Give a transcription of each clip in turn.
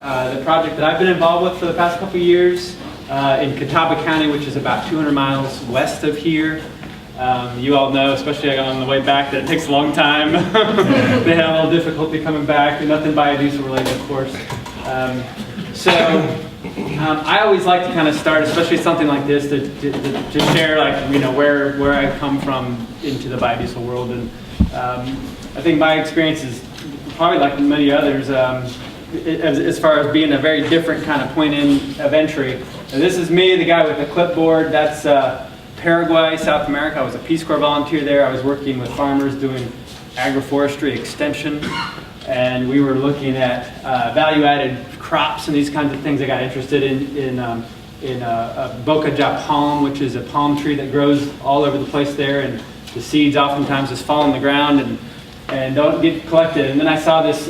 The project that I've been involved with for the past couple of years in Catawba County, which is about 200 miles west of here. You all know, especially on the way back, that it takes a long time. They have a little difficulty coming back, and nothing biodiesel related, of course. I always like to kind of start, especially something like this, to share, like, you know, where I come from into the biodiesel world. And I think my experience is probably like many others, as far as being a very different kind of point of entry. And this is me, the guy with the clipboard. That's Paraguay, South America. I was a Peace Corps volunteer there. I was working with farmers doing agroforestry extension, and we were looking at value-added crops and these kinds of things. I got interested in boca palm, which is a palm tree that grows all over the place there, and the seeds oftentimes just fall on the ground and don't get collected. And then I saw this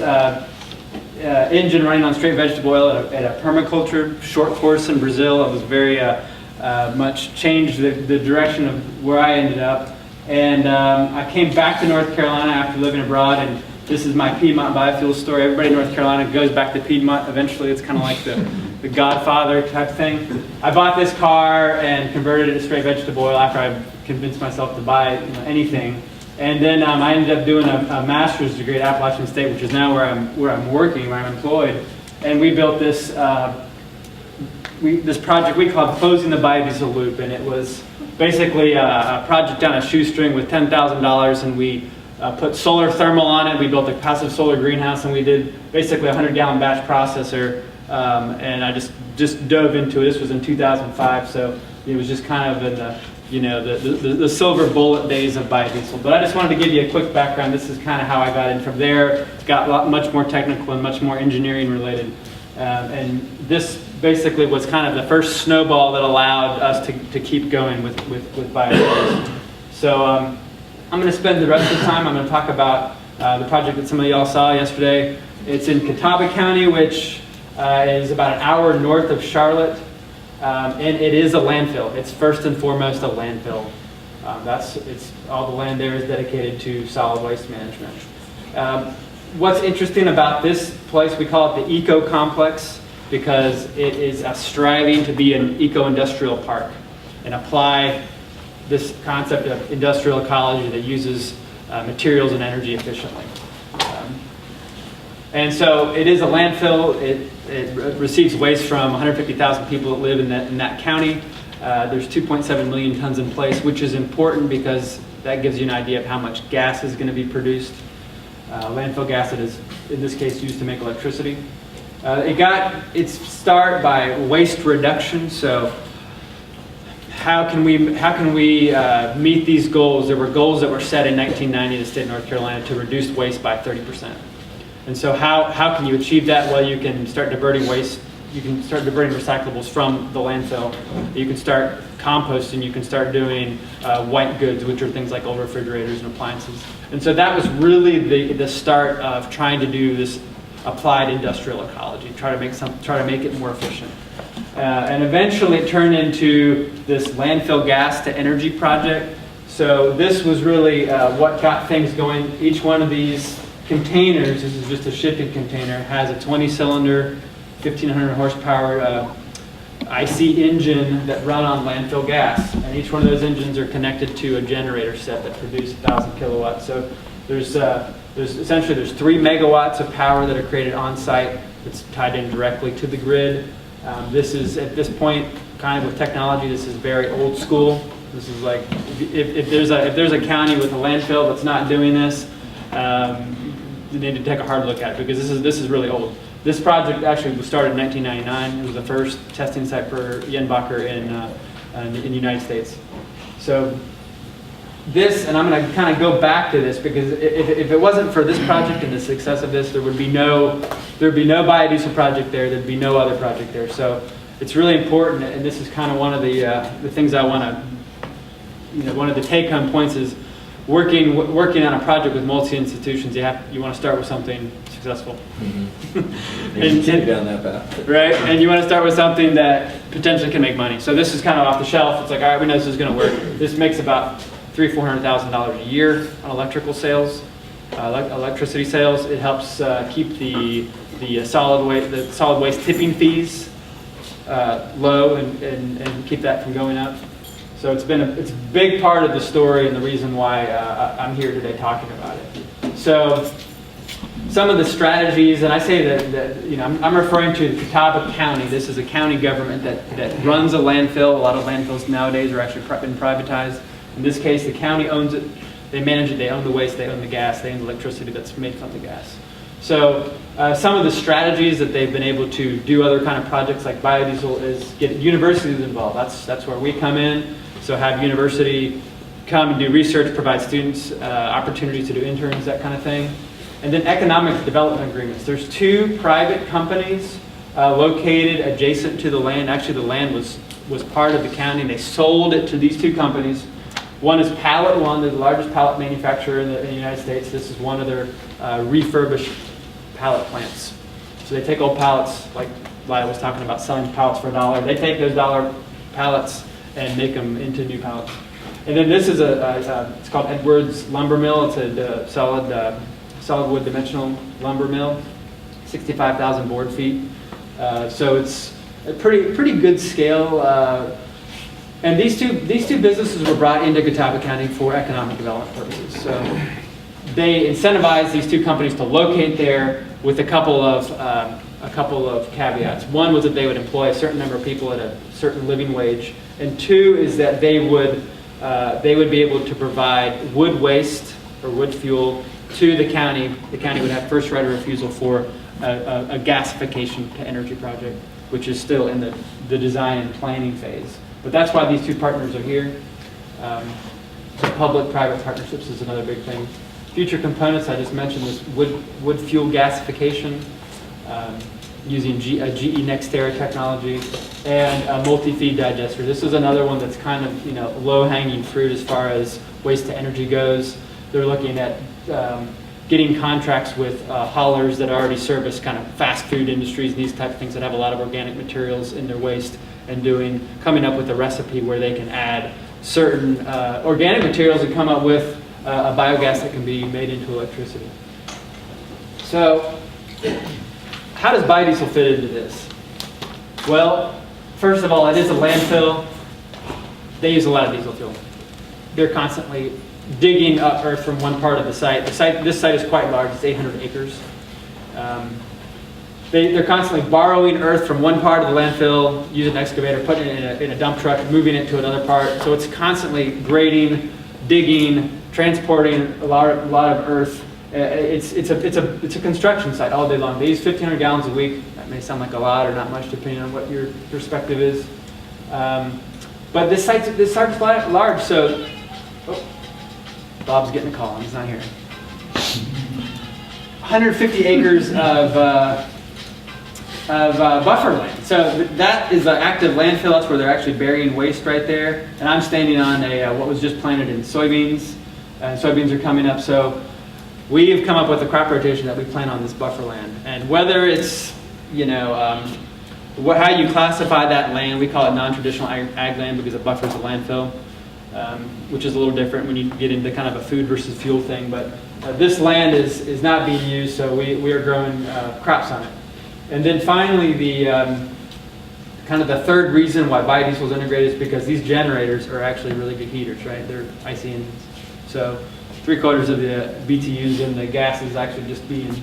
engine running on straight vegetable oil at a permaculture short course in Brazil. It was very much changed the direction of where I ended up. And I came back to North Carolina after living abroad, and this is my Piedmont biofuels story. Everybody in North Carolina goes back to Piedmont eventually. It's kind of like the Godfather type thing. I bought this car and converted it to straight vegetable oil after I convinced myself to buy anything. And then I ended up doing a master's degree at Appalachian State, which is now where I'm working, where I'm employed. And we built this this project we called Closing the Biodiesel Loop, and it was basically a project on a shoestring with $10,000, and we put solar thermal on it. We built a passive solar greenhouse, and we did basically a 100-gallon batch processor. And I just dove into it. This was in 2005, so it was just kind of in the silver bullet days of biodiesel. But I just wanted to give you a quick background. This is kind of how I got in from there. Got much more technical and much more engineering related. And this basically was kind of the first snowball that allowed us to keep going with biofuels. So I'm going to spend the rest of the time, I'm going to talk about the project that some of y'all saw yesterday. It's in Catawba County, which is about an hour north of Charlotte. And it is a landfill. It's first and foremost a landfill. All the land there is dedicated to solid waste management. What's interesting about this place, we call it the Eco Complex, because it is striving to be an eco-industrial park and apply this concept of industrial ecology that uses materials and energy efficiently. And so it is a landfill. It receives waste from 150,000 people that live in that county. There's 2.7 million tons in place, which is important because that gives you an idea of how much gas is going to be produced. Landfill gas that is, in this case, used to make electricity. It got its start by waste reduction. So how can we meet these goals? There were goals that were set in 1990 in the state of North Carolina to reduce waste by 30%. And so how can you achieve that? Well, you can start diverting waste. You can start diverting recyclables from the landfill. You can start composting. You can start doing white goods, which are things like old refrigerators and appliances. And so that was really the start of trying to do this applied industrial ecology, try to make it more efficient. And eventually it turned into this landfill gas to energy project. So this was really what got things going. Each one of these containers, this is just a shipping container, has a 20-cylinder, 1,500 horsepower IC engine that run on landfill gas. And each one of those engines are connected to a generator set that produces 1,000 kilowatts. So there's 3 megawatts of power that are created on site that's tied in directly to the grid. This is, at this point, kind of with technology, this is very old school. This is like, if there's a county with a landfill that's not doing this, you need to take a hard look at it, because this is really old. This project actually was started in 1999. It was the first testing site for Jenbacher in the United States. So this, and I'm going to kind of go back to this, because if it wasn't for this project and the success of this, there'd be no biodiesel project there. There'd be no other project there. So it's really important, and this is kind of one of the things I want to, one of the take-home points is working on a project with multi-institutions. You want to start with something successful. Mm-hmm. And continue down that path. Right, and you want to start with something that potentially can make money. So this is kind of off the shelf. It's like, all right, we know this is going to work. This makes about $300,000–400,000 a year on electrical sales, electricity sales. It helps keep the the solid waste tipping fees low and keep that from going up. So it's a big part of the story and the reason why I'm here today talking about it. So some of the strategies, and I say that you know, I'm referring to Catawba County. This is a county government that runs a landfill. A lot of landfills nowadays are actually been privatized. In this case, the county owns it. They manage it. They own the waste. They own the gas. They own the electricity that's made from the gas. So some of the strategies that they've been able to do other kind of projects like biodiesel is get universities involved. That's where we come in. So have university come and do research, provide students opportunities to do interns, that kind of thing. And then economic development agreements. There's 2 private companies located adjacent to the land. Actually, the land was part of the county, and they sold it to these 2 companies. One is Pallet One, they're the largest pallet manufacturer in the United States. This is one of their refurbished pallet plants. So they take old pallets, like Lyle was talking about selling pallets for $1. They take those $1 pallets and make them into new pallets. And then this is it's called Edwards Lumber Mill. It's a solid wood dimensional lumber mill, 65,000 board feet. So it's a pretty good scale. And these two businesses were brought into Catawba County for economic development purposes. So they incentivized these 2 companies to locate there with a couple of caveats. One was that they would employ a certain number of people at a certain living wage, and 2 is that they would be able to provide wood waste or wood fuel to the county. The county would have first right of refusal for a gasification to energy project, which is still in the design and planning phase. But that's why these 2 partners are here. The public-private partnerships is another big thing. Future components, I just mentioned this wood fuel gasification using a GE Nextera technology, and a multi-feed digester. This is another one that's kind of, you know, low-hanging fruit as far as waste to energy goes. They're looking at getting contracts with haulers that already service kind of fast food industries and these type of things that have a lot of organic materials in their waste, and coming up with a recipe where they can add certain organic materials and come up with a biogas that can be made into electricity. So how does biodiesel fit into this? Well, first of all, it is a landfill. They use a lot of diesel fuel. They're constantly digging up earth from one part of the site. This site is quite large. It's 800 acres. They're constantly borrowing earth from one part of the landfill, using an excavator, putting it in a dump truck, moving it to another part. So it's constantly grading, digging, transporting a lot of earth. It's a construction site all day long. They use 1,500 gallons a week. That may sound like a lot or not much, depending on what your perspective is. But this site's large, so Bob's getting a call. He's not here. 150 acres of buffer land. So that is an active landfill. That's where they're actually burying waste right there. And I'm standing on what was just planted in soybeans. And soybeans are coming up. So we have come up with a crop rotation that we plant on this buffer land. And whether it's, you know, how you classify that land, we call it non-traditional ag land because it buffers a landfill, which is a little different when you get into kind of a food versus fuel thing. But this land is not being used, so we are growing crops on it. And then finally, the kind of the third reason why biodiesel is integrated is because these generators are actually really good heaters, right? They're IC engines. So 3/4 of the BTUs in the gas is actually just being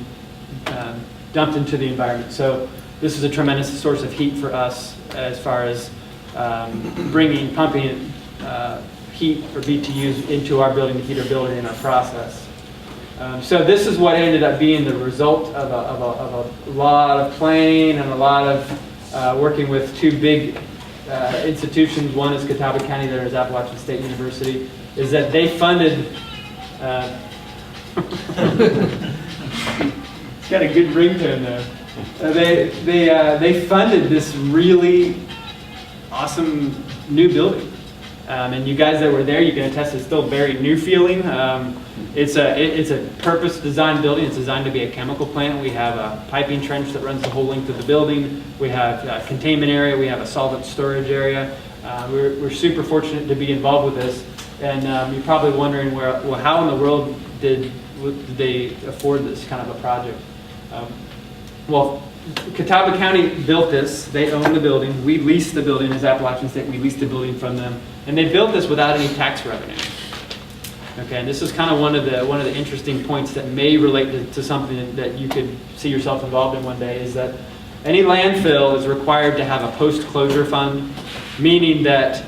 dumped into the environment. So this is a tremendous source of heat for us as far as pumping heat or BTUs into our building to heat our building in our process. So this is what ended up being the result of a lot of planning and a lot of working with 2 big institutions. One is Catawba County, the other is Appalachian State University, is that they funded it's got a good ringtone there. They funded this really awesome new building. And you guys that were there, you can attest it's still very new feeling. It's a purpose-designed building. It's designed to be a chemical plant. We have a piping trench that runs the whole length of the building. We have a containment area. We have a solvent storage area. We're super fortunate to be involved with this. And you're probably wondering, how in the world did they afford this kind of a project? Well, Catawba County built this. They own the building. We leased the building as Appalachian State. We leased the building from them, and they built this without any tax revenue. Okay, and this is kind of one of the interesting points that may relate to something that you could see yourself involved in one day, is that any landfill is required to have a post-closure fund, meaning that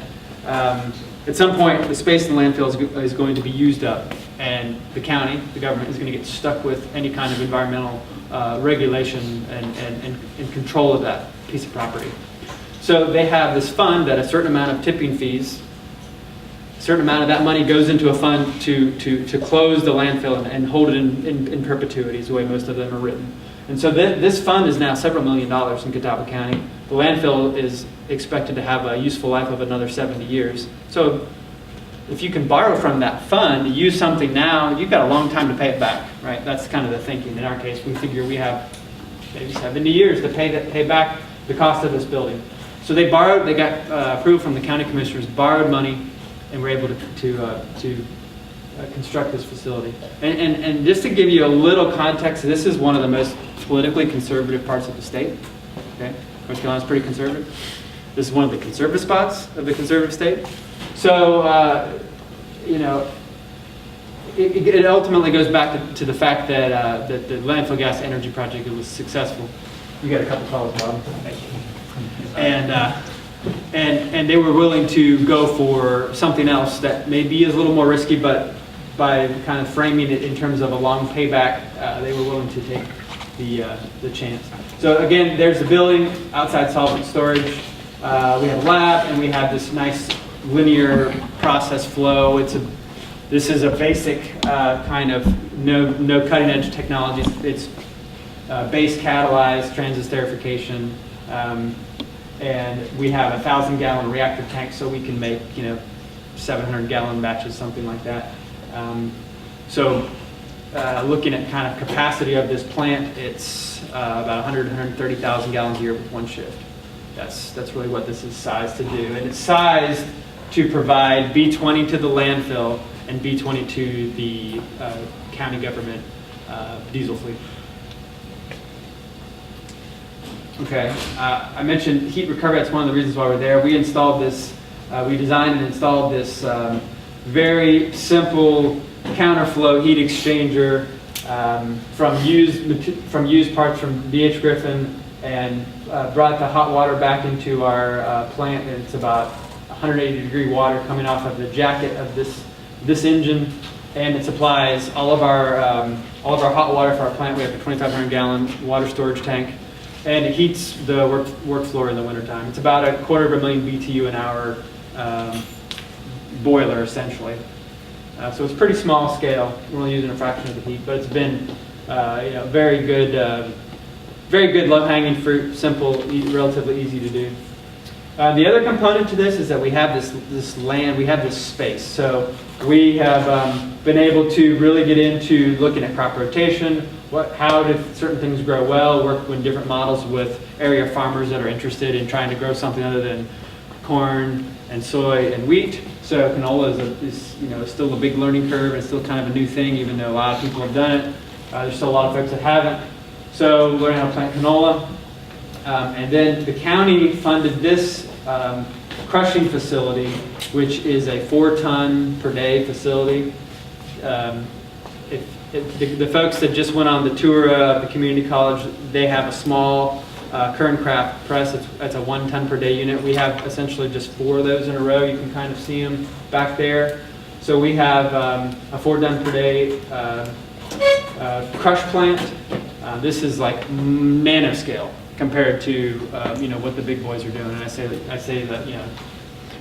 at some point the space in the landfill is going to be used up, and the county, the government, is going to get stuck with any kind of environmental regulation and control of that piece of property. So they have this fund that a certain amount of tipping fees, a certain amount of that money goes into a fund to close the landfill and hold it in perpetuity, is the way most of them are written. And so this fund is now several $1 million in Catawba County. The landfill is expected to have a useful life of another 70 years. So if you can borrow from that fund, use something now, you've got a long time to pay it back, right? That's kind of the thinking. In our case, we figure we have maybe 70 years to pay back the cost of this building. So they got approved from the county commissioners, borrowed money, and were able to construct this facility. And just to give you a little context, this is one of the most politically conservative parts of the state. Okay, North Carolina's pretty conservative. This is one of the conservative spots of the conservative state. So, you know, it ultimately goes back to the fact that the landfill gas energy project was successful. You got a couple calls, Bob. Thank you. And they were willing to go for something else that maybe is a little more risky, but by kind of framing it in terms of a long payback, they were willing to take the chance. So again, there's the building, outside solvent storage. We have a lab, and we have this nice linear process flow. This is a basic kind of no cutting edge technology. It's base catalyzed transesterification, and we have a 1,000-gallon reactor tank, so we can make 700-gallon batches, something like that. So looking at kind of capacity of this plant, it's about 130,000 gallons a year with one shift. That's really what this is sized to do, and it's sized to provide B20 to the landfill and B20 to the county government diesel fleet. Okay, I mentioned heat recovery. That's one of the reasons why we're there. We installed this, we designed and installed this very simple counterflow heat exchanger from used parts from B.H. Griffin, and brought the hot water back into our plant. And it's about 180-degree water coming off of the jacket of this engine, and it supplies all of our hot water for our plant. We have a 2,500-gallon water storage tank, and it heats the work floor in the wintertime. It's about 250,000 BTU an hour boiler, essentially. So it's pretty small scale. We're only using a fraction of the heat, but it's been very good low-hanging fruit, simple, relatively easy to do. The other component to this is that we have this land, we have this space. So we have been able to really get into looking at crop rotation, how do certain things grow well, work with different models with area farmers that are interested in trying to grow something other than corn and soy and wheat. So canola is still a big learning curve. It's still kind of a new thing, even though a lot of people have done it. There's still a lot of folks that haven't. So learning how to plant canola. And then the county funded this crushing facility, which is a 4-ton per day facility. The folks that just went on the tour of the community college, they have a small Kern Craft press. It's a 1-ton per day unit. We have essentially just 4 of those in a row. You can kind of see them back there. So we have a 4-ton per day crush plant. This is like nanoscale compared to what the big boys are doing. And I say that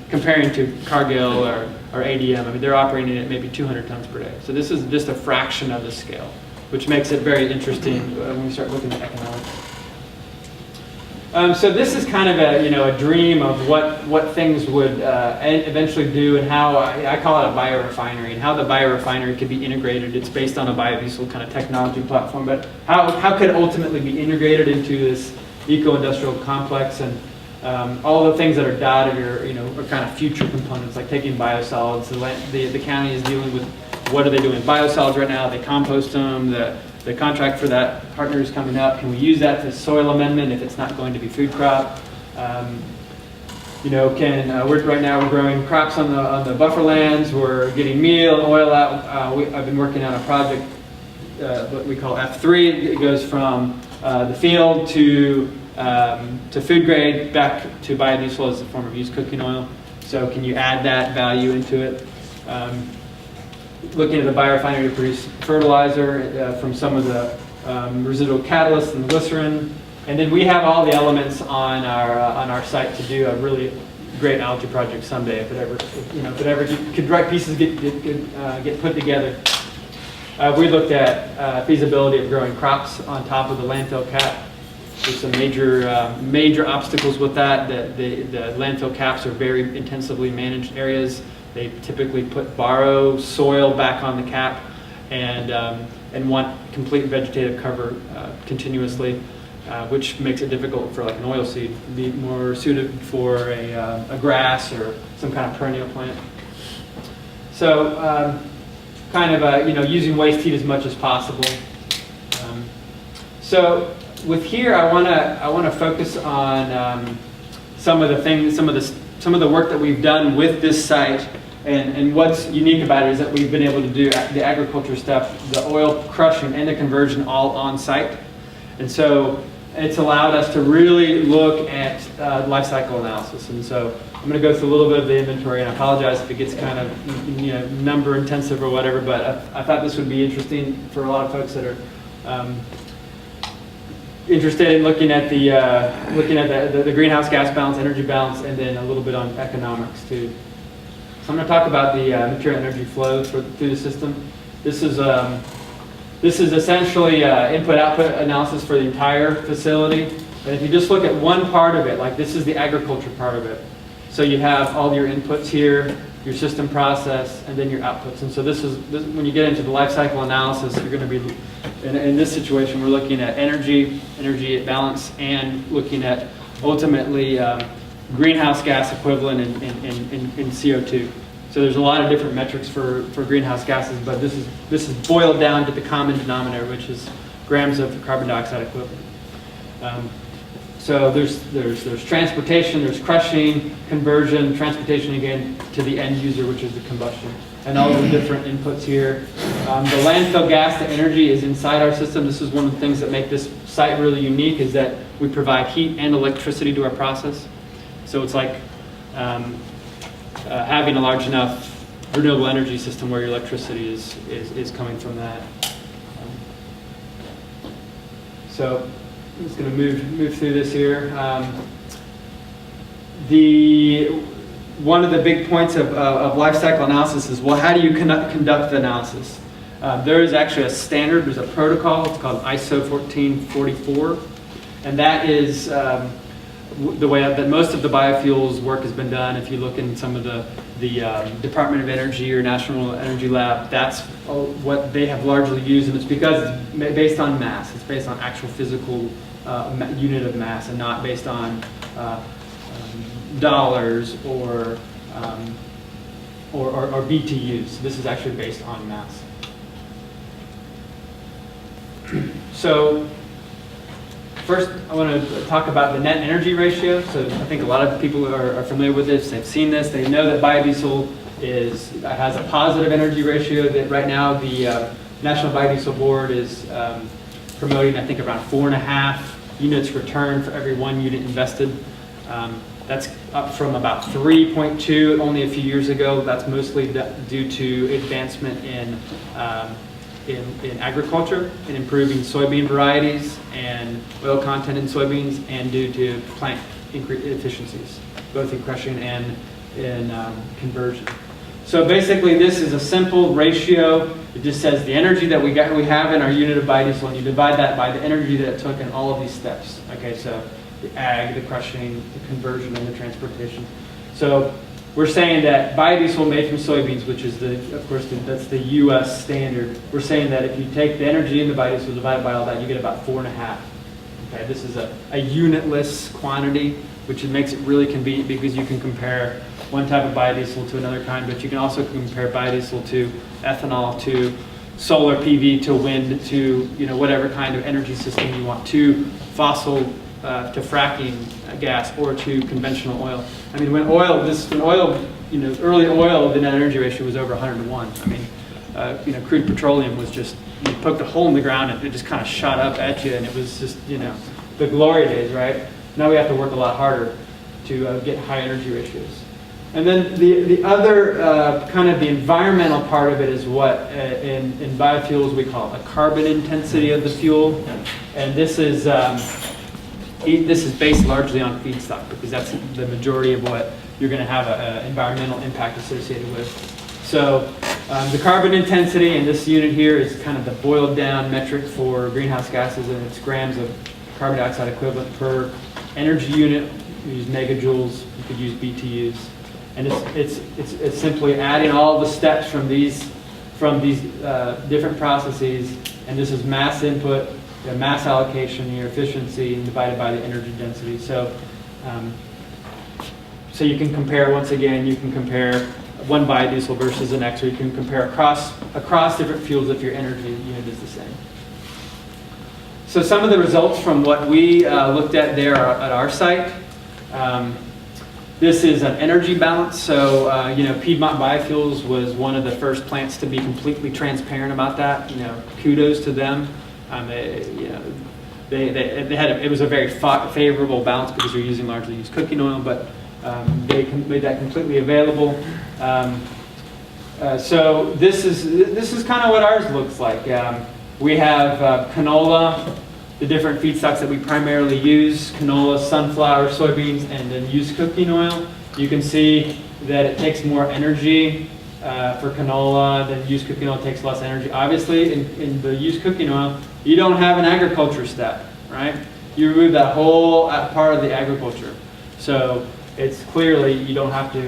comparing to Cargill or ADM, I mean they're operating at maybe 200 tons per day. So this is just a fraction of the scale, which makes it very interesting when we start looking at economics. So this is kind of a dream of what things would eventually do, and how I call it a biorefinery, and how the biorefinery could be integrated. It's based on a biodiesel kind of technology platform, but how could it ultimately be integrated into this eco-industrial complex, and all the things that are dotted are kind of future components, like taking biosolids. The county is dealing with what are they doing with biosolids right now? They compost them. the contract for that partner is coming up. Can we use that for soil amendment if it's not going to be food crop? You know, right now we're growing crops on the buffer lands. We're getting meal and oil out. I've been working on a project, what we call F3. It goes from the field to food grade back to biodiesel as a form of used cooking oil. So can you add that value into it? Looking at the biorefinery to produce fertilizer from some of the residual catalysts and glycerin. And then we have all the elements on our site to do a really great algae project someday, if it ever could right pieces get put together. We looked at feasibility of growing crops on top of the landfill cap. There's some major obstacles with that. The landfill caps are very intensively managed areas. They typically borrow soil back on the cap and want complete vegetative cover continuously, which makes it difficult for like an oilseed. It'd be more suited for a grass or some kind of perennial plant. So kind of using waste heat as much as possible. So with here, I want to focus on some of the work that we've done with this site, and what's unique about it is that we've been able to do the agriculture stuff, the oil crushing and the conversion all on site, and so it's allowed us to really look at life cycle analysis. And so I'm going to go through a little bit of the inventory, and I apologize if it gets kind of number intensive or whatever, but I thought this would be interesting for a lot of folks that are interested in looking at the greenhouse gas balance, energy balance, and then a little bit on economics too. So I'm going to talk about the material energy flow through the system. This is essentially input-output analysis for the entire facility. And if you just look at one part of it, like this is the agriculture part of it. So you have all your inputs here, your system process, and then your outputs. And so this when you get into the life cycle analysis, you're going to be, in this situation, we're looking at energy balance, and looking at ultimately greenhouse gas equivalent in CO2. So there's a lot of different metrics for greenhouse gases, but this is boiled down to the common denominator, which is grams of carbon dioxide equivalent. So there's transportation, there's crushing, conversion, transportation again to the end user, which is the combustion, and all the different inputs here. The landfill gas, the energy is inside our system. This is one of the things that make this site really unique, is that we provide heat and electricity to our process. So it's like having a large enough renewable energy system where your electricity is coming from that. So I'm just going to move through this here. One of the big points of life cycle analysis is, well, how do you conduct the analysis? There is actually a standard, there's a protocol, it's called ISO 1444, and that is the way that most of the biofuels work has been done. If you look in some of the Department of Energy or National Energy Lab, that's what they have largely used, and it's because it's based on mass. It's based on actual physical unit of mass, and not based on dollars or BTUs. This is actually based on mass. So first, I want to talk about the net energy ratio. So I think a lot of people are familiar with this. They've seen this. They know that biodiesel has a positive energy ratio. That right now the National Biodiesel Board is promoting, I think, around 4.5 units returned for every 1 unit invested. That's up from about 3.2 only a few years ago. That's mostly due to advancement in agriculture, and improving soybean varieties and oil content in soybeans, and due to plant efficiencies, both in crushing and in conversion. So basically, this is a simple ratio. It just says the energy that we have in our unit of biodiesel, and you divide that by the energy that it took in all of these steps. Okay, so the ag, the crushing, the conversion, and the transportation. So we're saying that biodiesel made from soybeans, which is that's the U.S. standard. We're saying that if you take the energy in the biodiesel divided by all that, you get about 4.5. Okay, this is a unitless quantity, which makes it really convenient because you can compare one type of biodiesel to another kind, but you can also compare biodiesel to ethanol, to solar PV to wind to whatever kind of energy system you want, to fossil to fracking gas or to conventional oil. I mean, when oil, early oil, the net energy ratio was over 100 to 1. I mean, crude petroleum was just, you poked a hole in the ground and it just kind of shot up at you, and it was just, the glory days, right? Now we have to work a lot harder to get high energy ratios. And then the other kind of the environmental part of it is what in biofuels we call the carbon intensity of the fuel. And this is based largely on feedstock, because that's the majority of what you're going to have an environmental impact associated with. So the carbon intensity in this unit here is kind of the boiled down metric for greenhouse gases, and it's grams of carbon dioxide equivalent per energy unit. You use megajoules, you could use BTUs. And it's simply adding all the steps from these different processes, and this is mass input, your mass allocation, your efficiency, and divided by the energy density. So, so you can compare, once again, you can compare one biodiesel versus an X, or you can compare across different fuels if your energy unit is the same. So some of the results from what we looked at there at our site. This is an energy balance. So, Piedmont Biofuels was one of the first plants to be completely transparent about that. Kudos to them. It was a very favorable balance because they're using largely used cooking oil, but they made that completely available. So this is kind of what ours looks like. We have canola, the different feedstocks that we primarily use: canola, sunflower, soybeans, and then used cooking oil. You can see that it takes more energy for canola than used cooking oil. Takes less energy. Obviously, in the used cooking oil, you don't have an agriculture step, right? You remove that whole part of the agriculture. So it's clearly you don't have to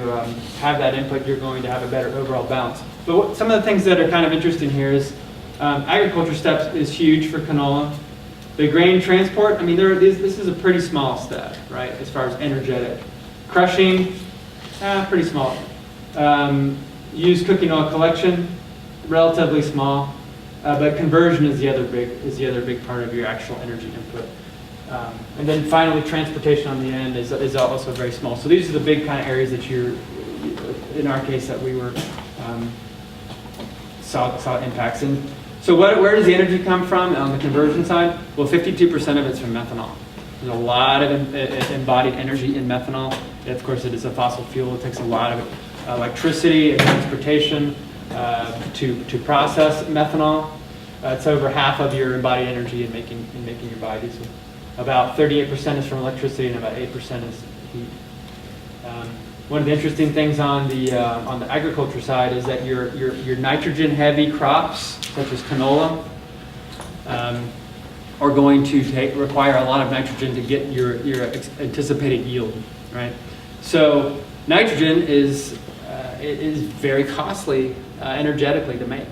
have that input. You're going to have a better overall balance. But some of the things that are kind of interesting here is agriculture steps is huge for canola. The grain transport, I mean, this is a pretty small step, right, as far as energetic. Crushing, pretty small. Used cooking oil collection, relatively small. But conversion is the other big part of your actual energy input. And then finally, transportation on the end is also very small. So these are the big kind of areas that in our case, that we were saw impacts in. So where does the energy come from on the conversion side? Well, 52% of it's from methanol. There's a lot of embodied energy in methanol. Of course, it is a fossil fuel. It takes a lot of electricity and transportation to process methanol. It's over half of your embodied energy in making your biodiesel. About 38% is from electricity, and about 8% is heat. One of the interesting things on the agriculture side is that your nitrogen-heavy crops, such as canola, are going to require a lot of nitrogen to get your anticipated yield, right? So nitrogen is very costly energetically to make.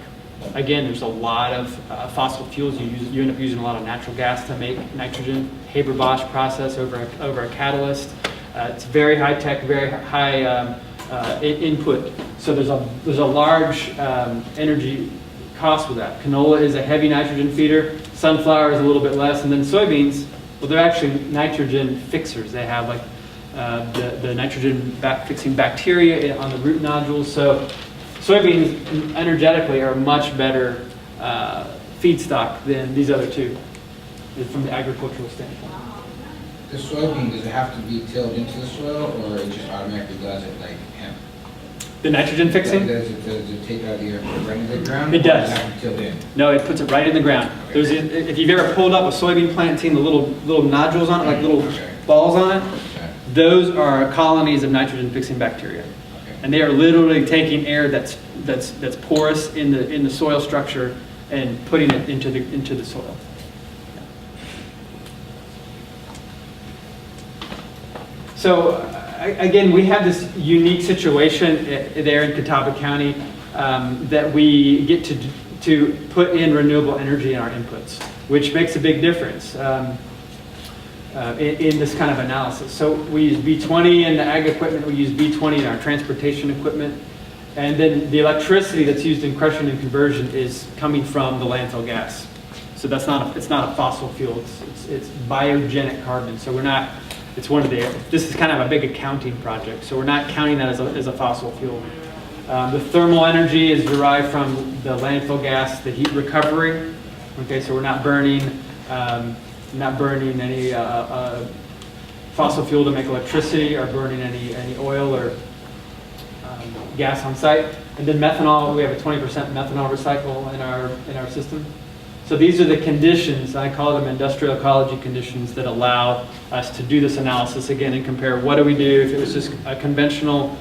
Again, there's a lot of fossil fuels. You end up using a lot of natural gas to make nitrogen. Haber-Bosch process over a catalyst. It's very high tech, very high input. So there's a large energy cost with that. Canola is a heavy nitrogen feeder. Sunflower is a little bit less, and then soybeans. Well, they're actually nitrogen fixers. They have like the nitrogen fixing bacteria on the root nodules. So soybeans energetically are much better feedstock than these other two from the agricultural standpoint. The soybean, does it have to be tilled into the soil, or it just automatically does it like hemp? The nitrogen fixing? Does it take out the air right into the ground? It does. Or does it have to be tilled in? No, it puts it right in the ground. Okay. If you've ever pulled up a soybean plant and seen the little nodules on it, like little balls on it, Okay. those are colonies of nitrogen fixing bacteria. Okay. And they are literally taking air that's porous in the soil structure and putting it into the soil. So again, we have this unique situation there in Catawba County that we get to put in renewable energy in our inputs, which makes a big difference in this kind of analysis. So we use B20 in the ag equipment, we use B20 in our transportation equipment. And then the electricity that's used in crushing and conversion is coming from the landfill gas. So that's not it's not a fossil fuel. It's biogenic carbon. So we're not. It's one of the. This is kind of a big accounting project. So we're not counting that as a fossil fuel. The thermal energy is derived from the landfill gas, the heat recovery. Okay, so we're not burning any fossil fuel to make electricity, or burning any oil or gas on site. And then methanol, we have a 20% methanol recycle in our system. So these are the conditions, I call them industrial ecology conditions, that allow us to do this analysis again and compare what do we do if it was just a conventional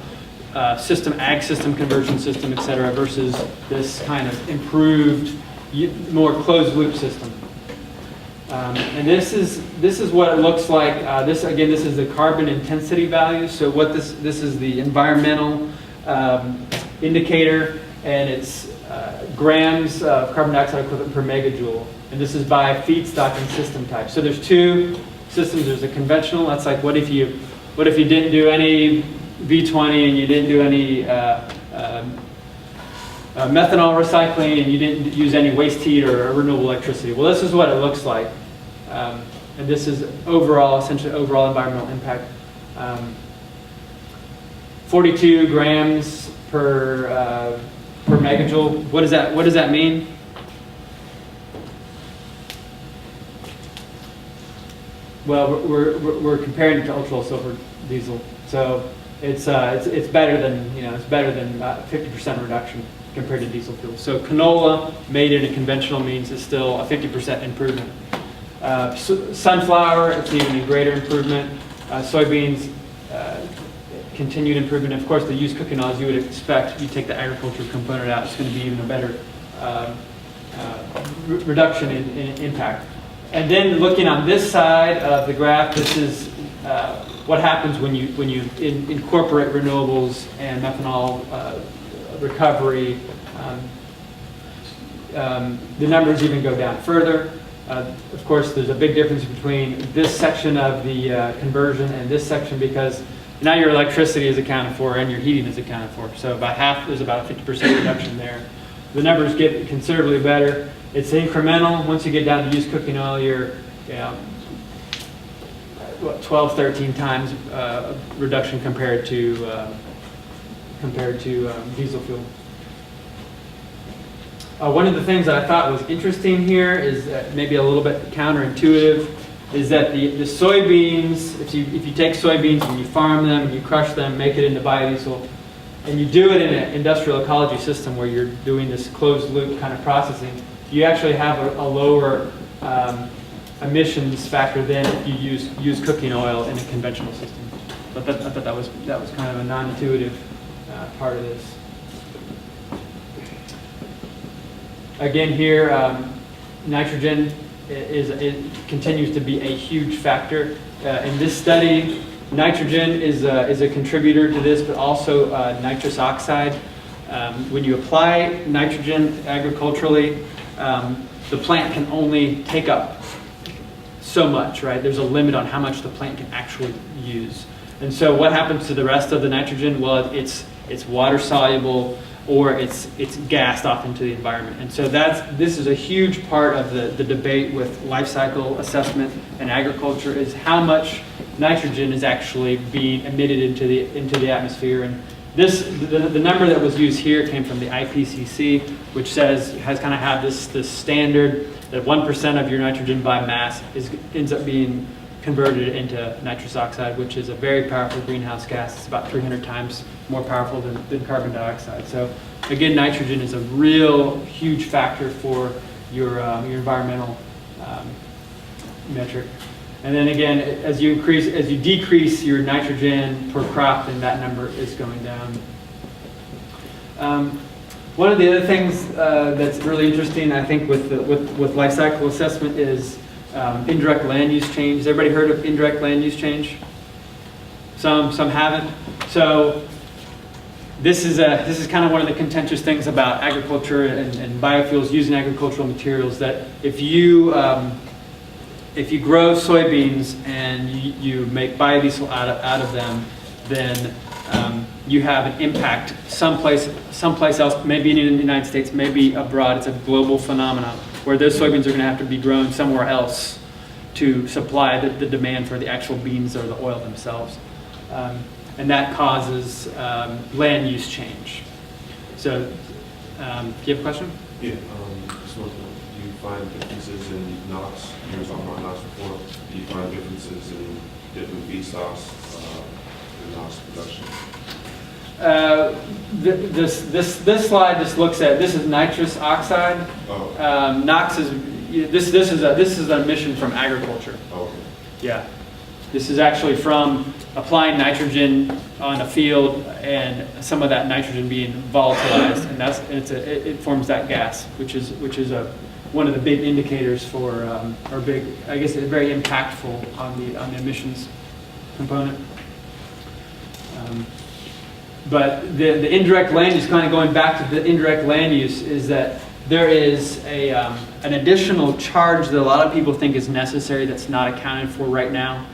system, ag system, conversion system, et cetera, versus this kind of improved, more closed loop system. And this is what it looks like. This is the carbon intensity value. So what this is the environmental indicator, and it's grams of carbon dioxide equivalent per megajoule. And this is by feedstock and system type. So there's two systems. There's a conventional. That's like what if you didn't do any V20 and you didn't do any methanol recycling and you didn't use any waste heat or renewable electricity. Well, this is what it looks like. And this is essentially overall environmental impact. 42 grams per megajoule. What does that mean? Well, we're comparing it to ultra-low sulfur diesel, so it's better than 50% reduction compared to diesel fuel. So canola made in a conventional means is still a 50% improvement. Sunflower, it's even a greater improvement. Soybeans, continued improvement. Of course, the used cooking oil, as you would expect, you take the agriculture component out, it's going to be even a better reduction in impact. And then looking on this side of the graph, this is what happens when you incorporate renewables and methanol recovery. The numbers even go down further. Of course, there's a big difference between this section of the conversion and this section, because now your electricity is accounted for and your heating is accounted for. So by half, there's about a 50% reduction there. The numbers get considerably better. It's incremental. Once you get down to used cooking oil, you're 12, 13 times reduction compared to diesel fuel. One of the things that I thought was interesting here is that maybe a little bit counterintuitive, is that the soybeans, if you take soybeans and you farm them and you crush them, make it into biodiesel, and you do it in an industrial ecology system where you're doing this closed loop kind of processing, you actually have a lower emissions factor than if you use cooking oil in a conventional system. But I thought that was kind of a non-intuitive part of this. Again here, nitrogen continues to be a huge factor. In this study, nitrogen is a contributor to this, but also nitrous oxide. When you apply nitrogen agriculturally, the plant can only take up so much, right? There's a limit on how much the plant can actually use. And so what happens to the rest of the nitrogen? Well, it's water soluble, or it's gassed off into the environment. And so this is a huge part of the debate with life cycle assessment and agriculture, is how much nitrogen is actually being emitted into the atmosphere. And the number that was used here came from the IPCC, which has kind of had this standard that 1% of your nitrogen by mass ends up being converted into nitrous oxide, which is a very powerful greenhouse gas. It's about 300 times more powerful than carbon dioxide. So again, nitrogen is a real huge factor for your environmental metric. And then again, as you decrease your nitrogen per crop, then that number is going down. One of the other things that's really interesting, I think, with life cycle assessment is indirect land use change. Has everybody heard of indirect land use change? Some haven't. So this is kind of one of the contentious things about agriculture and biofuels using agricultural materials, that if you grow soybeans and you make biodiesel out of them, then you have an impact someplace else, maybe in the United States, maybe abroad. It's a global phenomenon where those soybeans are going to have to be grown somewhere else to supply the demand for the actual beans or the oil themselves. And that causes land use change. So, do you have a question? Yeah. So do you find differences in NOx? You were talking about NOx before. Do you find differences in different feedstocks in NOx production? This slide just looks at, this is nitrous oxide. Oh. NOx is this is an emission from agriculture. Oh, okay. Yeah, this is actually from applying nitrogen on a field and some of that nitrogen being volatilized, and it forms that gas, which is one of the big indicators for or big, I guess, very impactful on the emissions component. But the indirect land use, kind of going back to the indirect land use, is that there is an additional charge that a lot of people think is necessary that's not accounted for right now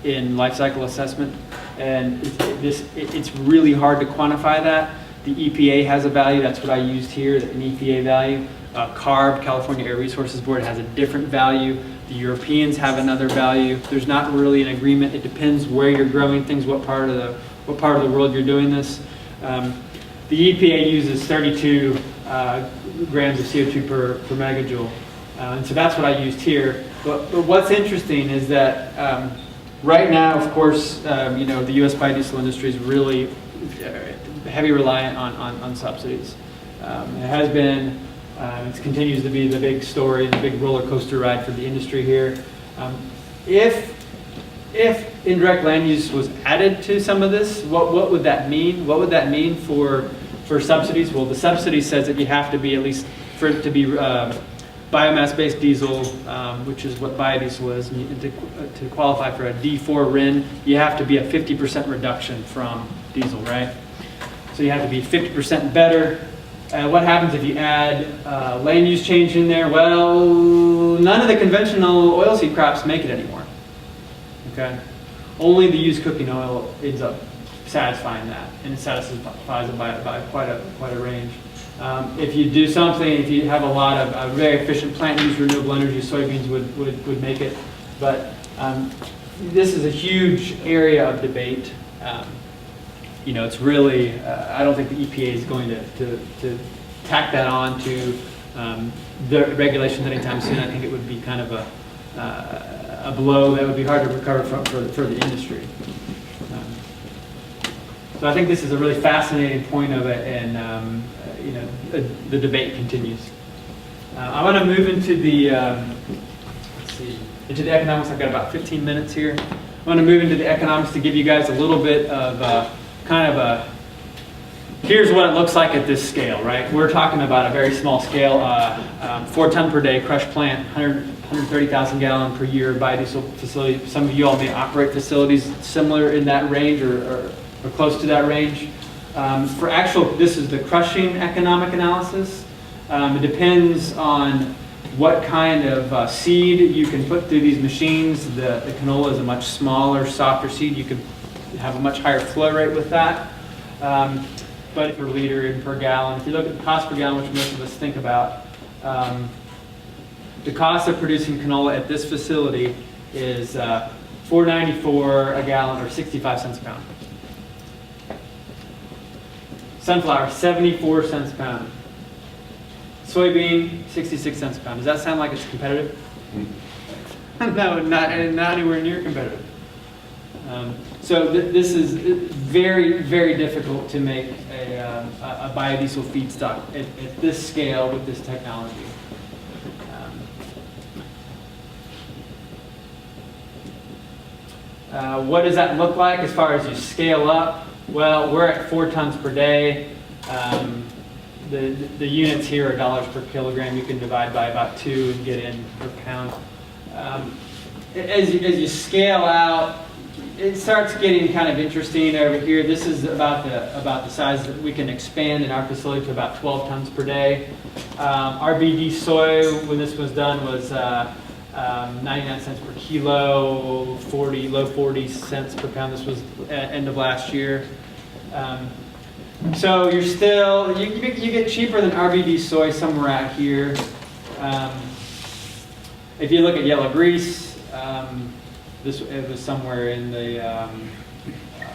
in life cycle assessment. And it's really hard to quantify that. The EPA has a value, that's what I used here, an EPA value. CARB, California Air Resources Board, has a different value. The Europeans have another value. There's not really an agreement. It depends where you're growing things, what part of the world you're doing this. The EPA uses 32 grams of CO2 per megajoule. And so that's what I used here. But what's interesting is that right now, of course, the U.S. biodiesel industry is really heavy reliant on subsidies. It has been, it continues to be the big story, the big roller coaster ride for the industry here. If indirect land use was added to some of this, what would that mean? What would that mean for subsidies? Well, the subsidy says that you have to be, at least for it to be biomass-based diesel, which is what biodiesel is, and to qualify for a D4 RIN, you have to be a 50% reduction from diesel, right? So you have to be 50% better. What happens if you add land use change in there? Well, none of the conventional oilseed crops make it anymore. Okay, only the used cooking oil ends up satisfying that, and it satisfies it by quite a range. If you do something, if you have a lot of very efficient plant use, renewable energy, soybeans would make it. But this is a huge area of debate. It's really, I don't think the EPA is going to tack that on to the regulations anytime soon. I think it would be kind of a blow that would be hard to recover from for the industry. So I think this is a really fascinating point of it, and the debate continues. I want to move into the into the economics. I've got about 15 minutes here. I want to move into the economics to give you guys a little bit of here's what it looks like at this scale, right? We're talking about a very small scale, 4 ton per day crush plant, 130,000 gallon per year biodiesel facility. Some of you all may operate facilities similar in that range or close to that range. For actual, this is the crushing economic analysis. It depends on what kind of seed you can put through these machines. The canola is a much smaller, softer seed. You can have a much higher flow rate with that. But per liter and per gallon, if you look at the cost per gallon, which most of us think about, the cost of producing canola at this facility is $4.94 a gallon, or 65 cents a pound. Sunflower, 74 cents a pound. Soybean, 66 cents a pound. Does that sound like it's competitive? No, not anywhere near competitive. So this is very, very difficult to make a biodiesel feedstock at this scale with this technology. What does that look like as far as you scale up? Well, we're at 4 tons per day. The units here are dollars per kilogram. You can divide by about 2 and get in per pound. As you scale out, it starts getting kind of interesting over here. This is about the size that we can expand in our facility to about 12 tons per day. RBD soy, when this was done, was 99 cents per kilo, low 40 cents per pound. This was end of last year. So you're still, you get cheaper than RBD soy somewhere out here. If you look at yellow grease, it was somewhere in the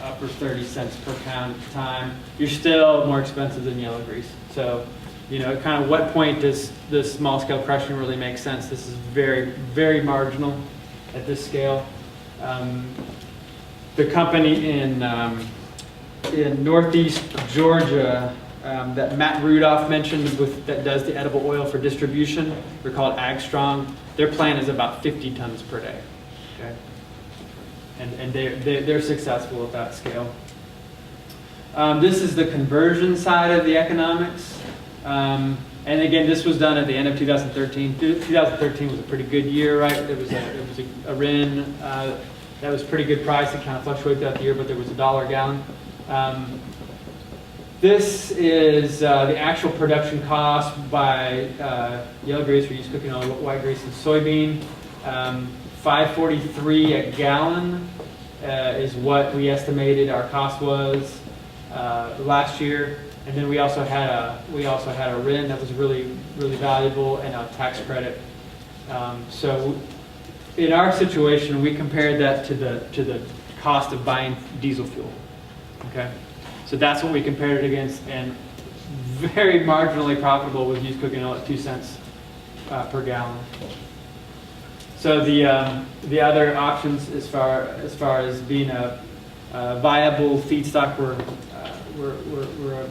upper 30 cents per pound at the time. You're still more expensive than yellow grease. So, kind of what point does this small scale crushing really make sense? This is very, very marginal at this scale. The company in Northeast Georgia that Matt Rudolph mentioned that does the edible oil for distribution, they're called AgStrong. Their plan is about 50 tons per day. Okay? And they're successful at that scale. This is the conversion side of the economics. And again, this was done at the end of 2013. 2013 was a pretty good year, right? It was a RIN that was pretty good price. It kind of fluctuated throughout the year, but there was $1 a gallon. This is the actual production cost by yellow grease for used cooking oil, white grease, and soybean. $5.43 a gallon is what we estimated our cost was last year. And then we also had a RIN that was really, really valuable, and a tax credit. So in our situation, we compared that to the cost of buying diesel fuel. Okay, so that's what we compared it against, and very marginally profitable with used cooking oil at 2 cents per gallon. So the other options as far as being a viable feedstock were a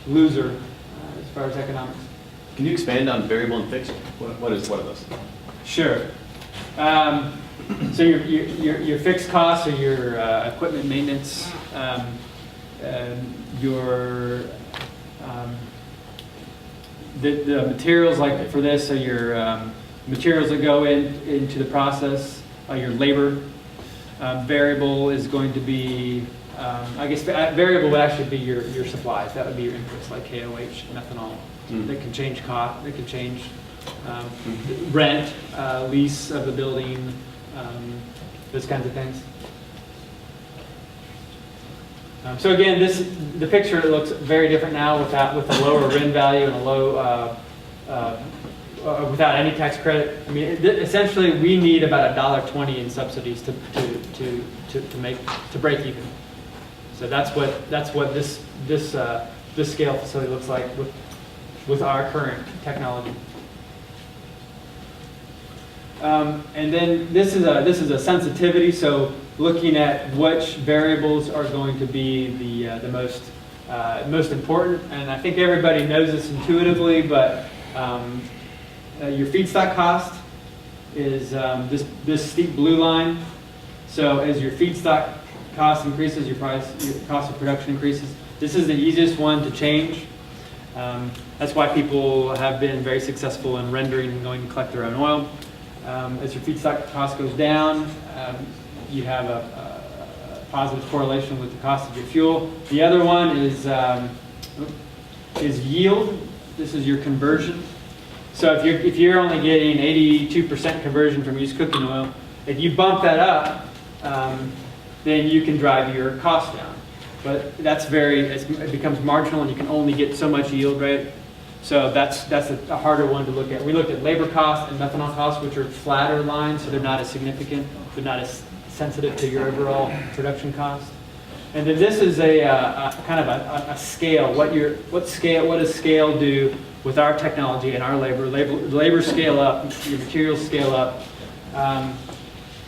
loser as far as economics. Can you expand on variable and fixed? What are those? Sure. So your fixed costs are your equipment maintenance, the materials, like for this, are your materials that go into the process, your labor. Variable is going to be, I guess variable would actually be your supplies. That would be your inputs like KOH, methanol. That can change cost, that can change rent, lease of the building, those kinds of things. So again, the picture looks very different now with a lower RIN value and a low, without any tax credit. I mean, essentially, we need about $1.20 in subsidies to break even. So that's what this scale facility looks like with our current technology. And then this is a sensitivity. So looking at which variables are going to be the most important, and I think everybody knows this intuitively, but your feedstock cost is this steep blue line. So as your feedstock cost increases, your cost of production increases. This is the easiest one to change. That's why people have been very successful in rendering and going to collect their own oil. As your feedstock cost goes down, you have a positive correlation with the cost of your fuel. The other one is yield. This is your conversion. So if you're only getting 82% conversion from used cooking oil, if you bump that up, then you can drive your cost down. But it becomes marginal, and you can only get so much yield rate. So that's a harder one to look at. We looked at labor cost and methanol costs, which are flatter lines, so they're not as significant. They're not as sensitive to your overall production cost. And then this is a kind of a scale. What does scale do with our technology and our labor? Labor scale up, your materials scale up.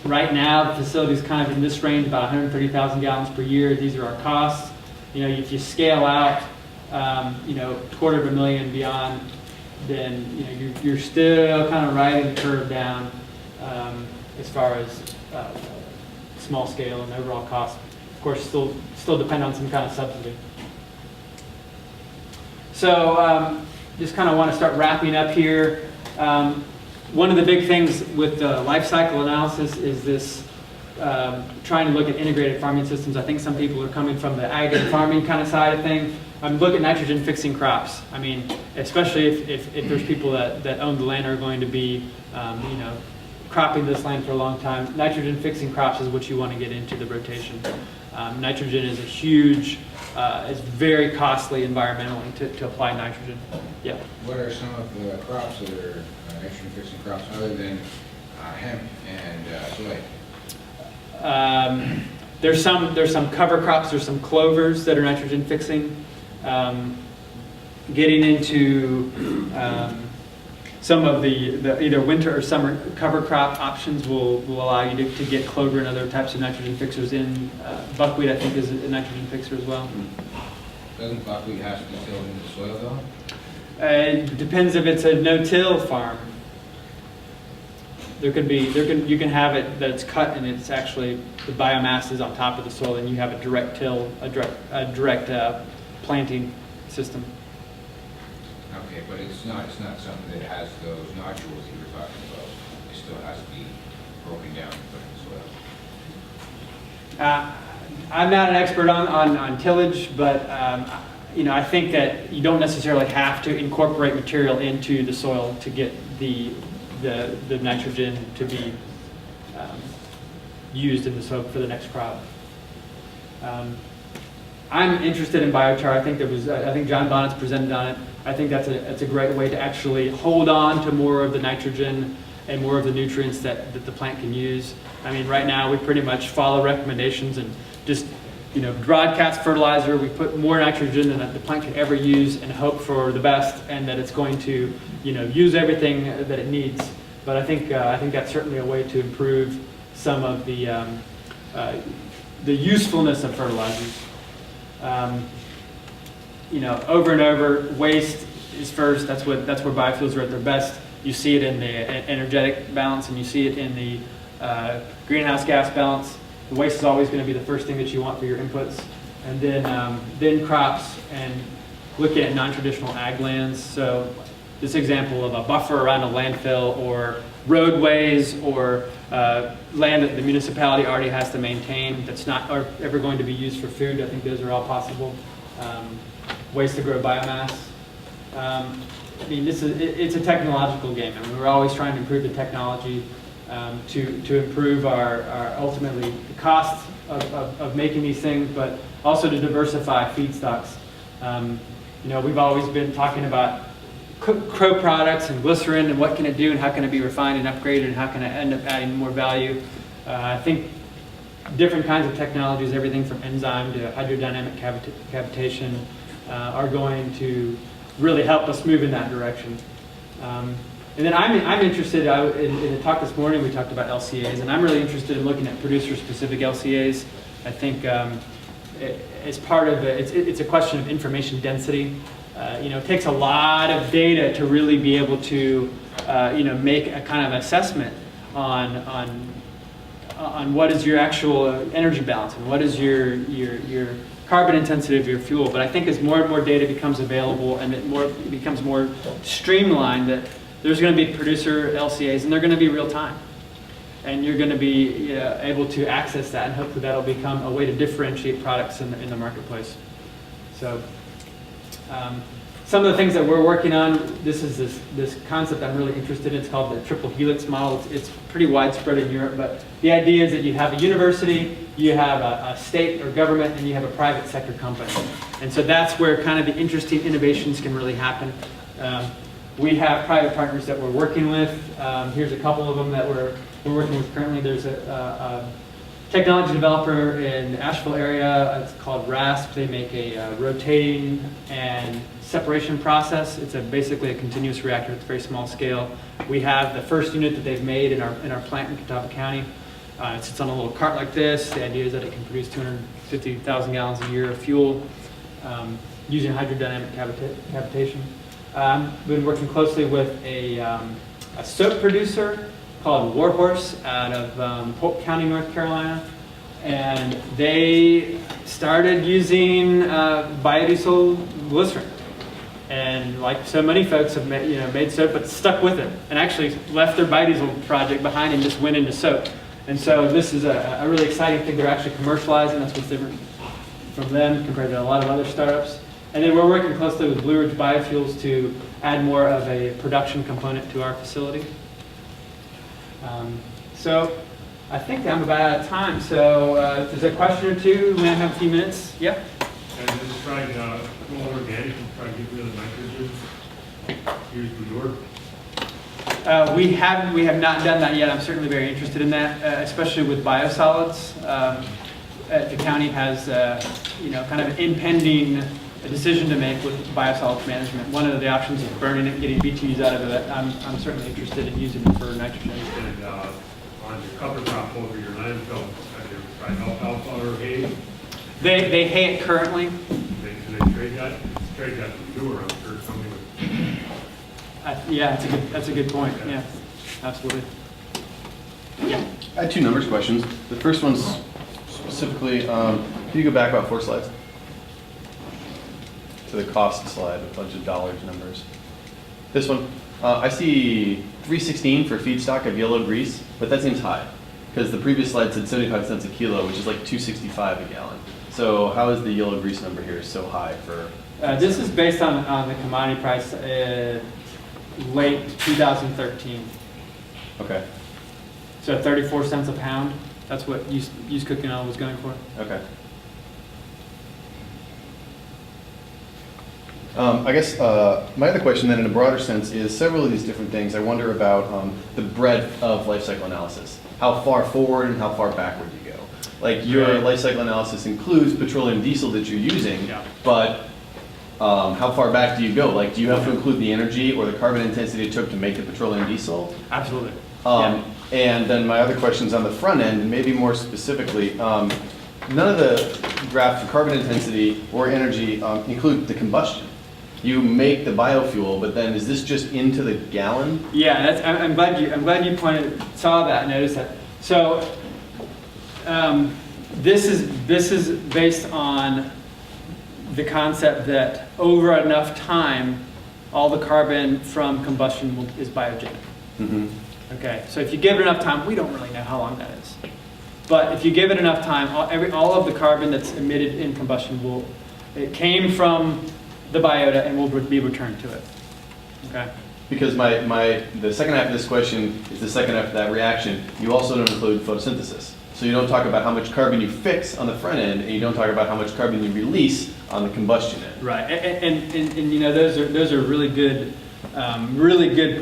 Right now, the facility is kind of in this range, about 130,000 gallons per year. These are our costs. If you scale out, $250,000 beyond, then you're still kind of riding the curve down as far as small scale and overall cost. Of course, still depend on some kind of subsidy. So just kind of want to start wrapping up here. One of the big things with life cycle analysis is this trying to look at integrated farming systems. I think some people are coming from the ag and farming kind of side of things. Look at nitrogen fixing crops. I mean, especially if there's people that own the land are going to be, cropping this land for a long time, nitrogen fixing crops is what you want to get into the rotation. Nitrogen is a huge, it's very costly environmentally to apply nitrogen. Yeah. What are some of the crops that are nitrogen fixing crops other than hemp and soy? There's some cover crops, there's some clovers that are nitrogen fixing. Getting into some of the either winter or summer cover crop options will allow you to get clover and other types of nitrogen fixers in. Buckwheat, I think, is a nitrogen fixer as well. Doesn't buckwheat have to be tilled into the soil though? It depends if it's a no-till farm. You can have it that it's cut and it's actually the biomass is on top of the soil, and you have a direct till, a direct planting system. Okay, but it's not something that has those nodules that you were talking about. It still has to be broken down and put in the soil. I'm not an expert on tillage, but I think that you don't necessarily have to incorporate material into the soil to get the nitrogen to be used in the soil for the next crop. I'm interested in biochar. I think John Bonnet's presented on it. I think that's a great way to actually hold on to more of the nitrogen and more of the nutrients that the plant can use. I mean, right now we pretty much follow recommendations and just broadcast fertilizer. We put more nitrogen than the plant can ever use and hope for the best, and that it's going to use everything that it needs. But I think that's certainly a way to improve some of the usefulness of fertilizers. Over and over, waste is first. That's where biofuels are at their best. You see it in the energetic balance, and you see it in the greenhouse gas balance. The waste is always going to be the first thing that you want for your inputs, and then crops and looking at non-traditional ag lands. So this example of a buffer around a landfill, or roadways, or land that the municipality already has to maintain that's not ever going to be used for food. I think those are all possible. Ways to grow biomass. It's a technological game. I mean, we're always trying to improve the technology to improve our ultimately the cost of making these things, but also to diversify feedstocks. We've always been talking about co-products and glycerin and what can it do and how can it be refined and upgraded and how can it end up adding more value. I think different kinds of technologies, everything from enzyme to hydrodynamic cavitation, are going to really help us move in that direction. And then I'm interested, in the talk this morning we talked about LCAs, and I'm really interested in looking at producer-specific LCAs. I think as part of it's a question of information density. It takes a lot of data to really be able to make a kind of assessment on what is your actual energy balance and what is your carbon intensity of your fuel. But I think as more and more data becomes available and it becomes more streamlined, that there's going to be producer LCAs and they're going to be real time. And you're going to be able to access that, and hopefully that'll become a way to differentiate products in the marketplace. So some of the things that we're working on, this is this concept I'm really interested in. It's called the triple helix model. It's pretty widespread in Europe, but the idea is that you have a university, you have a state or government, and you have a private sector company. And so that's where kind of the interesting innovations can really happen. We have private partners that we're working with. Here's a couple of them that we're working with currently. There's a technology developer in the Asheville area. It's called RASP. They make a rotating and separation process. It's basically a continuous reactor. It's very small scale. We have the first unit that they've made in our plant in Catawba County. It sits on a little cart like this. The idea is that it can produce 250,000 gallons a year of fuel using hydrodynamic cavitation. We've been working closely with a soap producer called Warhorse out of Polk County, North Carolina. And they started using biodiesel glycerin. And like so many folks have made soap, but stuck with it and actually left their biodiesel project behind and just went into soap. And so this is a really exciting thing they're actually commercializing. That's what's different from them compared to a lot of other startups. And then we're working closely with Blue Ridge Biofuels to add more of a production component to our facility. So I think I'm about out of time. So if there's a question or two, we might have a few minutes. Yeah? And just try to go organic and try to get rid of nitrogen. Here's the door. We have not done that yet. I'm certainly very interested in that, especially with biosolids. The county has, kind of an impending decision to make with biosolids management. One of the options is burning it, getting BTUs out of it. I'm certainly interested in using it for nitrogen. And on your cover crop over your landfill, have you ever tried alfalfa or hay? They hay it currently. Can they trade that? Trade that for manure, I'm sure something with. Yeah, that's a good point. Yeah, absolutely. I had two numbers questions. The first one's specifically, can you go back about 4 slides? To the cost slide, a bunch of dollars numbers. This one, I see $3.16 for feedstock of yellow grease, but that seems high because the previous slide said 75 cents a kilo, which is like $2.65 a gallon. So how is the yellow grease number here so high for? This is based on the commodity price late 2013. Okay. So 34 cents a pound. That's what used cooking oil was going for. Okay. I guess my other question then in a broader sense is several of these different things. I wonder about the breadth of life cycle analysis. How far forward and how far backward you go. Like your life cycle analysis includes petroleum diesel that you're using, but how far back do you go? Like, do you have to include the energy or the carbon intensity it took to make the petroleum diesel? Absolutely. And then my other questions on the front end, and maybe more specifically, none of the graphs for carbon intensity or energy include the combustion. You make the biofuel, but then is this just into the gallon? Yeah, I'm glad you saw that, noticed that. So this is based on the concept that over enough time, all the carbon from combustion is biogenic. Mm-hmm. Okay, so if you give it enough time, we don't really know how long that is. But if you give it enough time, all of the carbon that's emitted in combustion it came from the biota and will be returned to it. Okay. Because the second half of this question is the second half of that reaction. You also don't include photosynthesis. So you don't talk about how much carbon you fix on the front end, and you don't talk about how much carbon you release on the combustion end. Right, and those are really good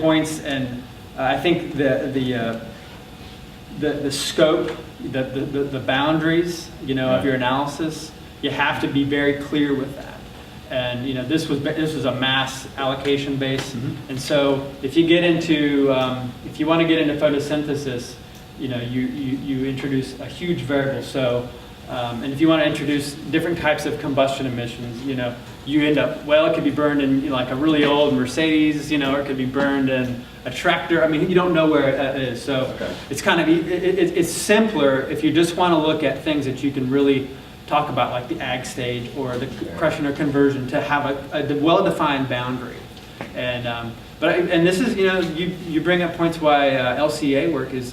points, and I think the scope, the boundaries, of your analysis, you have to be very clear with that. And this was a mass allocation base, and so if you get into if you want to get into photosynthesis, you introduce a huge variable. So and if you want to introduce different types of combustion emissions, you end up, it could be burned in like a really old Mercedes, or it could be burned in a tractor. I mean, you don't know where it is. So it's kind of it's simpler if you just want to look at things that you can really talk about, like the ag stage or the crushing or conversion, to have a well-defined boundary. And this is, you bring up points why LCA work is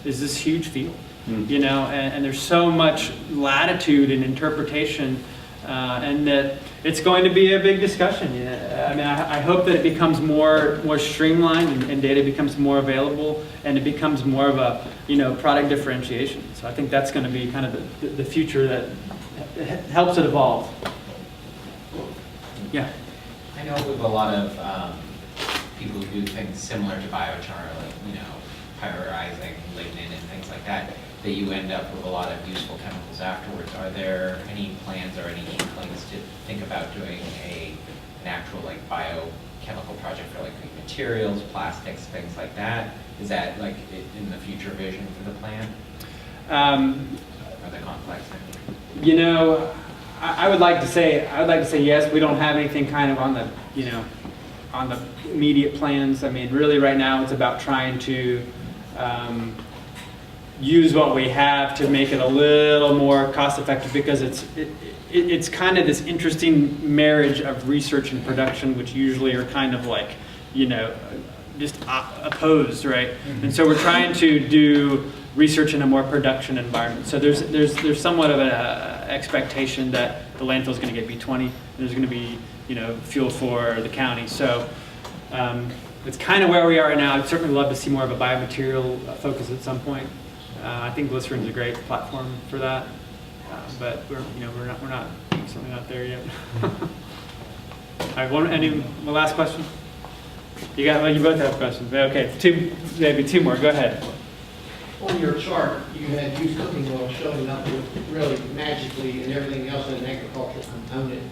this huge field, and there's so much latitude in interpretation, and that it's going to be a big discussion. I mean, I hope that it becomes more streamlined and data becomes more available, and it becomes more of a product differentiation. So I think that's going to be kind of the future that helps it evolve. Yeah. I know with a lot of people who do things similar to biochar, like pyrorizing lignin and things like that, that you end up with a lot of useful chemicals afterwards. Are there any plans or any inklings to think about doing an actual biochemical project for materials, plastics, things like that? Is that in the future vision for the plan? Are they complex? I would like to say yes. We don't have anything kind of on the on the immediate plans. I mean, really, right now it's about trying to use what we have to make it a little more cost effective, because it's kind of this interesting marriage of research and production, which usually are kind of just opposed, right? Mm-hmm. And so we're trying to do research in a more production environment. So there's somewhat of an expectation that the landfill is going to get B20, and there's going to be fuel for the county. So it's kind of where we are right now. I'd certainly love to see more of a biomaterial focus at some point. I think glycerin's a great platform for that, but we're certainly not there yet. All right, one last question? You both have questions. Okay, maybe two more. Go ahead. On your chart, you had used cooking oil showing up with really magically and everything else in an agricultural component.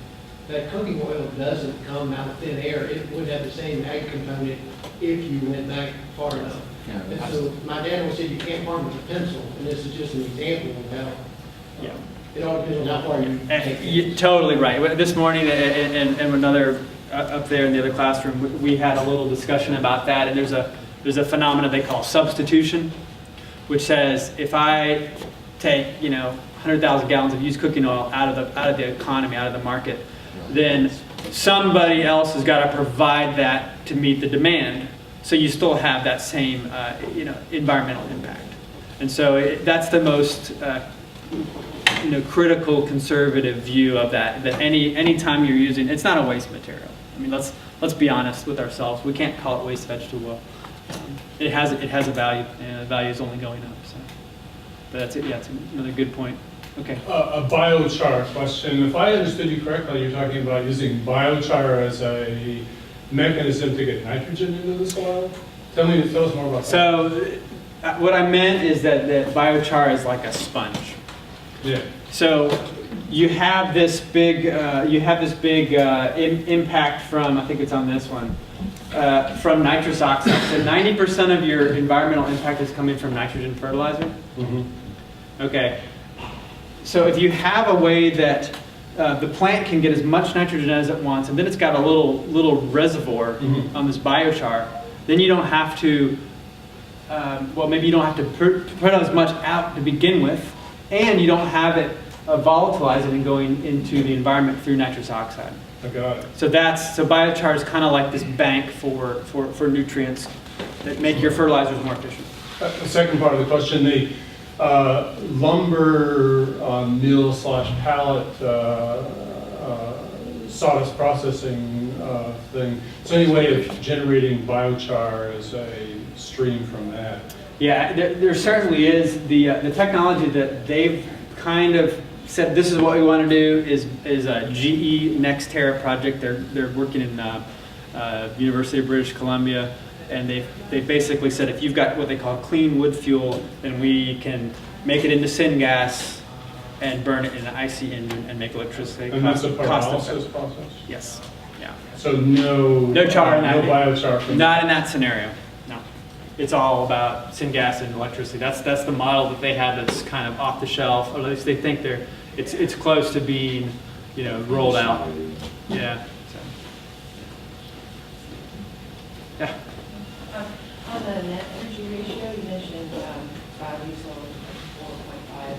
That cooking oil doesn't come out of thin air. It would have the same ag component if you went back far enough. Yeah, And so my dad always said you can't farm with a pencil, and this is just an example of how Yeah. it all depends on how far you take it. You're totally right. This morning, and another up there in the other classroom, we had a little discussion about that. And there's a phenomenon they call substitution, which says if I take 100,000 gallons of used cooking oil out of the economy, out of the market, then somebody else has got to provide that to meet the demand. So you still have that same environmental impact. And so that's the most critical conservative view of that. That any time you're using, it's not a waste material. I mean, let's be honest with ourselves. We can't call it waste vegetable. It has a value, and the value is only going up. So, but that's it. Yeah, it's another good point. Okay. A biochar question. If I understood you correctly, you're talking about using biochar as a mechanism to get nitrogen into the soil. Tell us more about that. So, what I meant is that biochar is like a sponge. Yeah. So you have this big impact from, I think it's on this one, from nitrous oxide. So 90% of your environmental impact is coming from nitrogen fertilizer. Mm-hmm. Okay. So if you have a way that the plant can get as much nitrogen as it wants, and then it's got a little reservoir Mm-hmm. on this biochar, then you don't have to, maybe you don't have to put as much out to begin with, and you don't have it volatilizing and going into the environment through nitrous oxide. I got it. So biochar is kind of like this bank for nutrients that make your fertilizers more efficient. The second part of the question, the lumber mill / pallet sawdust processing thing. Is there any way of generating biochar as a stream from that? Yeah, there certainly is. The technology that they've kind of said this is what we want to do is a GE Nextera project. They're working in University of British Columbia, and they basically said if you've got what they call clean wood fuel, then we can make it into syngas and burn it in an IC engine and make electricity. And that's a cost pyrolysis process? Yes. Yeah. So no char in that. No biochar from Not in that scenario. No. It's all about syngas and electricity. That's the model that they have that's kind of off the shelf, or at least they think it's close to being, rolled out. Yeah. So. Yeah. On the net energy ratio, you mentioned biodiesel 4.5.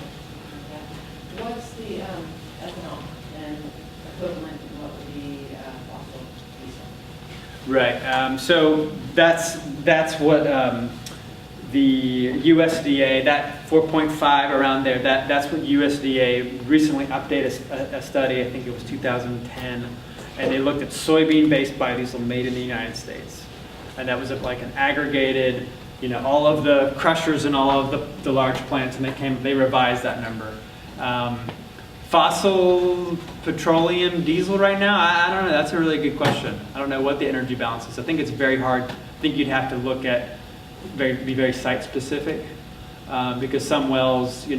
What's the ethanol and equivalent, and what would be fossil diesel? Right. So that's what the USDA, that 4.5 around there, that's what USDA recently updated a study, I think it was 2010, and they looked at soybean-based biodiesel made in the United States. And that was like an aggregated, all of the crushers and all of the large plants, and they revised that number. Fossil petroleum diesel right now, I don't know, that's a really good question. I don't know what the energy balance is. I think it's very hard. I think you'd have to look at, be very site specific, because some wells, a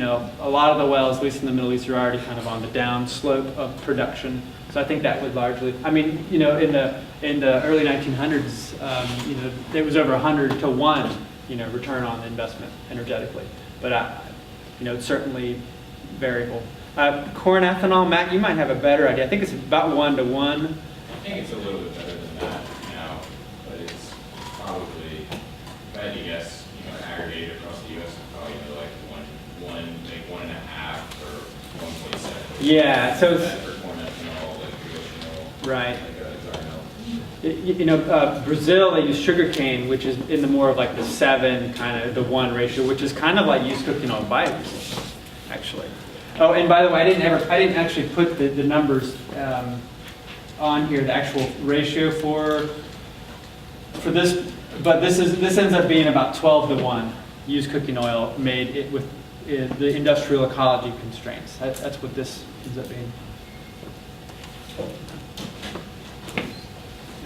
lot of the wells, at least in the Middle East, are already kind of on the down slope of production. So I think that would largely, in the early 1900s, it was over 100 to 1, return on investment energetically. But, it's certainly variable. Corn ethanol, Matt, you might have a better idea. I think it's about 1 to 1. I think it's a little bit better than that now, but it's probably, if I had to guess, aggregated across the U.S., it's probably like 1.5 or 1.7. Yeah, so for corn ethanol, like traditional, right. like Xarno. Brazil, they use sugarcane, which is in the more of like the 7 kind of the 1 ratio, which is kind of like used cooking oil biodiesel, actually. Oh, and by the way, I didn't actually put the numbers on here, the actual ratio for for this, but this ends up being about 12 to 1 used cooking oil made it with the industrial ecology constraints. That's what this ends up being.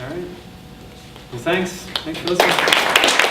All right. Well, thanks for listening.